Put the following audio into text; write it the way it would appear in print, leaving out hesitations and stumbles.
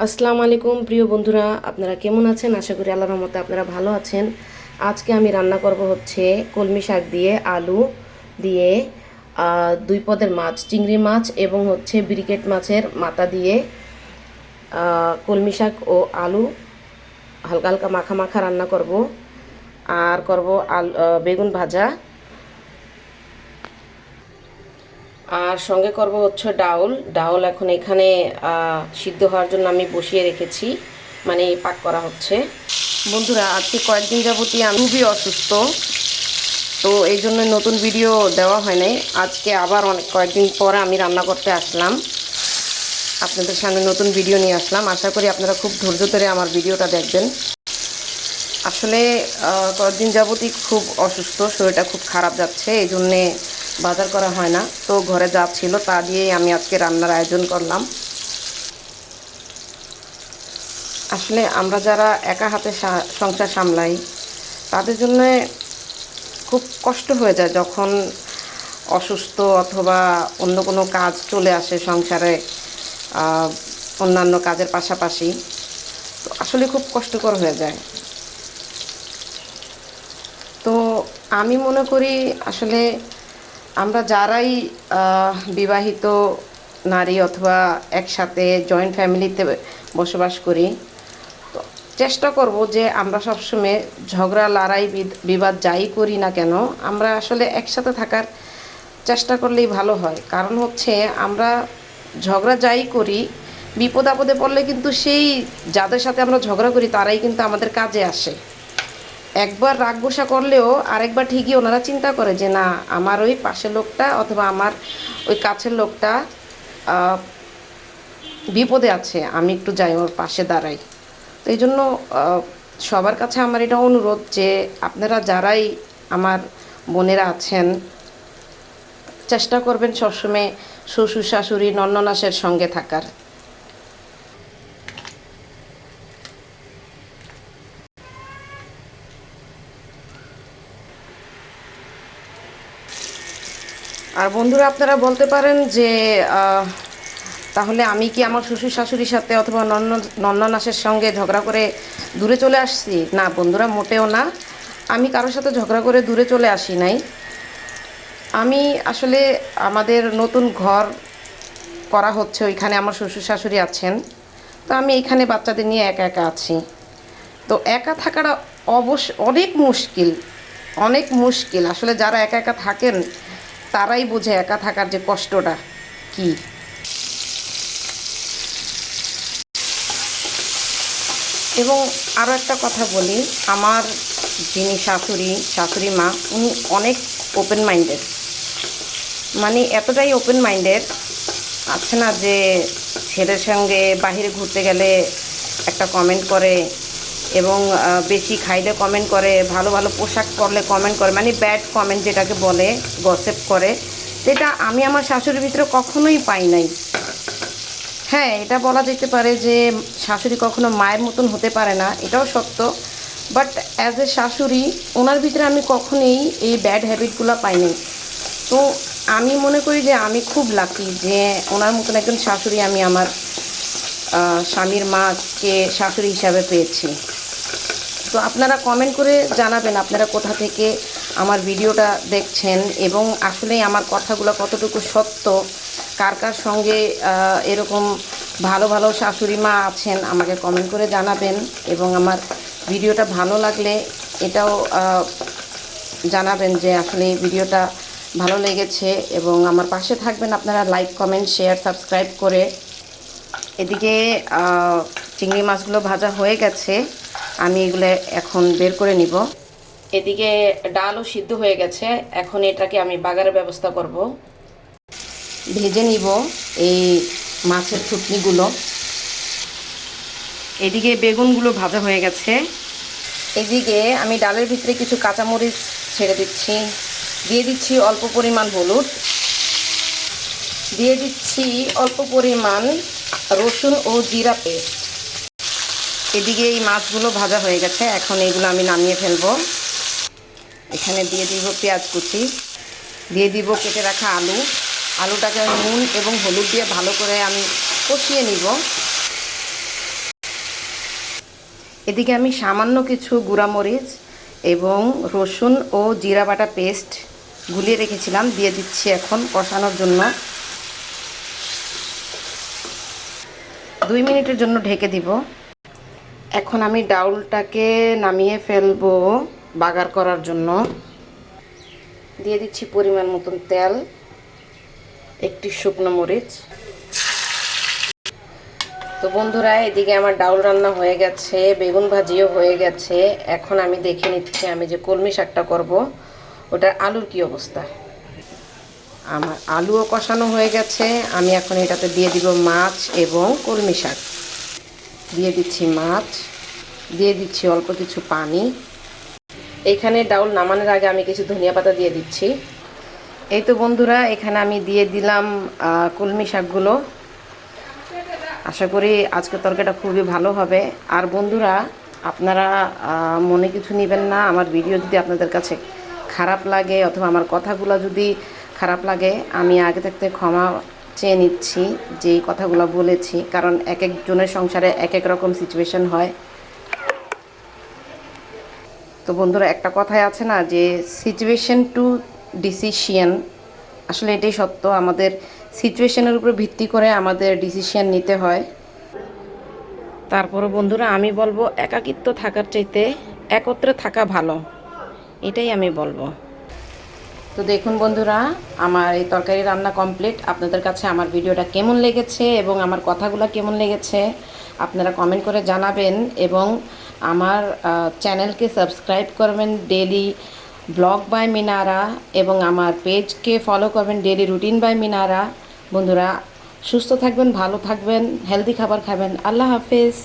আসসালামু আলাইকুম প্রিয় বন্ধুরা, আপনারা কেমন আছেন? আশা করি আল্লাহর রহমতে আপনারা ভালো আছেন। আজকে আমি রান্না করব হচ্ছে কলমি শাক দিয়ে, আলু দিয়ে, দুই পদের মাছ, চিংড়ি মাছ এবং হচ্ছে ব্রিকেট মাছের মাথা দিয়ে কলমি শাক ও আলু হালকা হালকা মাখা মাখা রান্না করব। আর করব বেগুন ভাজা, আর সঙ্গে করব হচ্ছে ডাউল। ডাউল এখন এখানে সিদ্ধ হওয়ার জন্য আমি বসিয়ে রেখেছি, মানে পাক করা হচ্ছে। বন্ধুরা, আজকে কয়েকদিন যাবতই আমি খুবই অসুস্থ, তো এই জন্য নতুন ভিডিও দেওয়া হয় নাই। আজকে আবার কয়েকদিন পরে আমি রান্না করতে আসলাম, আপনাদের সামনে নতুন ভিডিও নিয়ে আসলাম। আশা করি আপনারা খুব ধৈর্য ধরে আমার ভিডিওটা দেখবেন। আসলে কয়েকদিন যাবতই খুব অসুস্থ, শরীরটা খুব খারাপ যাচ্ছে, এই জন্যে বাজার করা হয় না। তো ঘরে যা ছিল তা দিয়েই আমি আজকে রান্নার আয়োজন করলাম। আসলে আমরা যারা একা হাতে সংসার সামলাই, তাদের জন্য খুব কষ্ট হয়ে যায় যখন অসুস্থ অথবা অন্য কোনো কাজ চলে আসে সংসারে, অন্যান্য কাজের পাশাপাশি। তো আসলে খুব কষ্টকর হয়ে যায়। তো আমি মনে করি আসলে আমরা যারাই বিবাহিত নারী অথবা একসাথে জয়েন্ট ফ্যামিলিতে বসবাস করি, তো চেষ্টা করব যে আমরা সবসময় ঝগড়া লড়াই বিবাদ যাই করি না কেন, আমরা আসলে একসাথে থাকার চেষ্টা করলেই ভালো হয়। কারণ হচ্ছে আমরা ঝগড়া যাই করি, বিপদ আপদে পড়লে কিন্তু সেই যাদের সাথে আমরা ঝগড়া করি তারাই কিন্তু আমাদের কাজে আসে। একবার রাগ গোসা করলেও আরেকবার ঠিকই ওনারা চিন্তা করে যে না, আমার ওই পাশের লোকটা অথবা আমার ওই কাছের লোকটা বিপদে আছে, আমি একটু যাই ওর পাশে দাঁড়াই। তো এই জন্য সবার কাছে আমার এটা অনুরোধ যে আপনারা যারাই আমার বোনেরা আছেন, চেষ্টা করবেন সবসময় শ্বশুর শাশুড়ি নন্ননাসের সঙ্গে থাকার। আর বন্ধুরা, আপনারা বলতে পারেন যে তাহলে আমি কি আমার শ্বশুর শাশুড়ির সাথে অথবা নন্ননাসের সঙ্গে ঝগড়া করে দূরে চলে আসছি? না বন্ধুরা, মোটেও না। আমি কারোর সাথে ঝগড়া করে দূরে চলে আসি নাই। আমি আসলে আমাদের নতুন ঘর করা হচ্ছে, ওইখানে আমার শ্বশুর শাশুড়ি আছেন, তো আমি এইখানে বাচ্চাদের নিয়ে একা একা আছি। তো একা থাকাটা অনেক মুশকিল, অনেক মুশকিল। আসলে যারা একা একা থাকেন তারাই বোঝে একা থাকার যে কষ্টটা কী। এবং আরও একটা কথা বলি, আমার যিনি শাশুড়ি মা, উনি অনেক ওপেন মাইন্ডেড, মানে এতটাই ওপেন মাইন্ডেড আছে না যে ছেলের সঙ্গে বাহিরে ঘুরতে গেলে একটা কমেন্ট করে, এবং বেশি খাইলে কমেন্ট করে, ভালো ভালো পোশাক পরলে কমেন্ট করে, মানে ব্যাড কমেন্ট যেটাকে বলে, গসিপ করে। যেটা আমি আমার শাশুড়ির ভিতরে কখনোই পাই নাই। হ্যাঁ, এটা বলা যেতে পারে যে শাশুড়ি কখনো মায়ের মতন হতে পারে না, এটাও সত্য। বাট অ্যাজ এ শাশুড়ি ওনার ভিতরে আমি কখনোই এই ব্যাড হ্যাবিটগুলো পাইনি। তো আমি মনে করি যে আমি খুব লাকি যে ওনার মতন একজন শাশুড়ি আমি আমার স্বামীর মাকে শাশুড়ি হিসাবে পেয়েছি। তো আপনারা কমেন্ট করে জানাবেন আপনারা কোথা থেকে আমার ভিডিওটা দেখছেন, এবং আসলেই আমার কথাগুলো কতটুকু সত্য, কার কার সঙ্গে এরকম ভালো ভালো শাশুড়ি মা আছেন আমাকে কমেন্ট করে জানাবেন। এবং আমার ভিডিওটা ভালো লাগলে এটাও জানাবেন যে আসলে এই ভিডিওটা ভালো লেগেছে, এবং আমার পাশে থাকবেন আপনারা লাইক কমেন্ট শেয়ার সাবস্ক্রাইব করে। এদিকে চিংড়ি মাছগুলো ভাজা হয়ে গেছে, আমি এগুলো এখন বের করে নিব। এদিকে ডালও সিদ্ধ হয়ে গেছে, এখন এটাকে আমি বাগারের ব্যবস্থা করব। ভেজে নিব এই মাছের থুতনিগুলো। এদিকে বেগুনগুলো ভাজা হয়ে গেছে। এদিকে আমি ডালের ভিতরে কিছু কাঁচামরিচ ছেড়ে দিচ্ছি, দিয়ে দিচ্ছি অল্প পরিমাণ হলুদ, দিয়ে দিচ্ছি অল্প পরিমাণ রসুন ও জিরা পেস্ট। এদিকে এই মাছগুলো ভাজা হয়ে গেছে, এখন এগুলো আমি নামিয়ে ফেলবো। এখানে দিয়ে দিব পেঁয়াজ কুচি, দিয়ে দিব কেটে রাখা আলুটাকে নুন এবং হলুদ দিয়ে ভালো করে আমি কষিয়ে নিব। এদিকে আমি সামান্য কিছু গুঁড়ামরিচ এবং রসুন ও জিরা বাটা পেস্ট গুলিয়ে রেখেছিলাম, দিয়ে দিচ্ছি এখন কষানোর জন্য। 2 মিনিটের জন্য ঢেকে দিব। এখন আমি ডাউলটাকে নামিয়ে ফেলবো বাগার করার জন্য। দিয়ে দিচ্ছি পরিমাণ মতন তেল, একটি শুকনো মরিচ। তো বন্ধুরা, এদিকে আমার ডাউল রান্না হয়ে গেছে, বেগুন ভাজিও হয়ে গেছে। এখন আমি দেখে নিচ্ছি আমি যে কলমি শাকটা করব ওটার আলুর কি অবস্থা। আমার আলুও কষানো হয়ে গেছে। আমি এখন এটাতে দিয়ে দিব মাছ এবং কলমি শাক। দিয়ে দিচ্ছি মাছ, দিয়ে দিচ্ছি অল্প কিছু পানি। এখানে ডাউল নামানোর আগে আমি কিছু ধনিয়া পাতা দিয়ে দিচ্ছি। এই তো বন্ধুরা, এখানে আমি দিয়ে দিলাম কলমি শাকগুলো। আশা করি আজকের তরকারিটা খুবই ভালো হবে। আর বন্ধুরা, আপনারা মনে কিছু নেবেন না, আমার ভিডিও যদি আপনাদের কাছে খারাপ লাগে অথবা আমার কথাগুলো যদি খারাপ লাগে, আমি আগে থাকতে ক্ষমা চেয়ে নিচ্ছি যে এই কথাগুলো বলেছি, কারণ এক একজনের সংসারে এক এক রকম সিচুয়েশন হয়। তো বন্ধুরা, একটা কথাই আছে না যে সিচুয়েশন টু ডিসিশন, আসলে এটাই সত্য। আমাদের সিচুয়েশনের উপর ভিত্তি করে আমাদের ডিসিশন নিতে হয়। তারপরে বন্ধুরা, আমি বলবো একাকিত্ব থাকার চাইতে একত্রে থাকা ভালো, এটাই আমি বলবো। তো দেখুন বন্ধুরা, আমার এই তরকারি রান্না কমপ্লিট। আপনাদের কাছে আমার ভিডিওটা কেমন লেগেছে এবং আমার কথাগুলো কেমন লেগেছে আপনারা কমেন্ট করে জানাবেন, এবং আমার চ্যানেলকে সাবস্ক্রাইব করবেন ডেলি ব্লগ বাই মিনারা, এবং আমার পেজকে ফলো করবেন ডেলি রুটিন বাই মিনারা। বন্ধুরা, সুস্থ থাকবেন, ভালো থাকবেন, হেলদি খাবার খাবেন। আল্লাহ হাফেজ।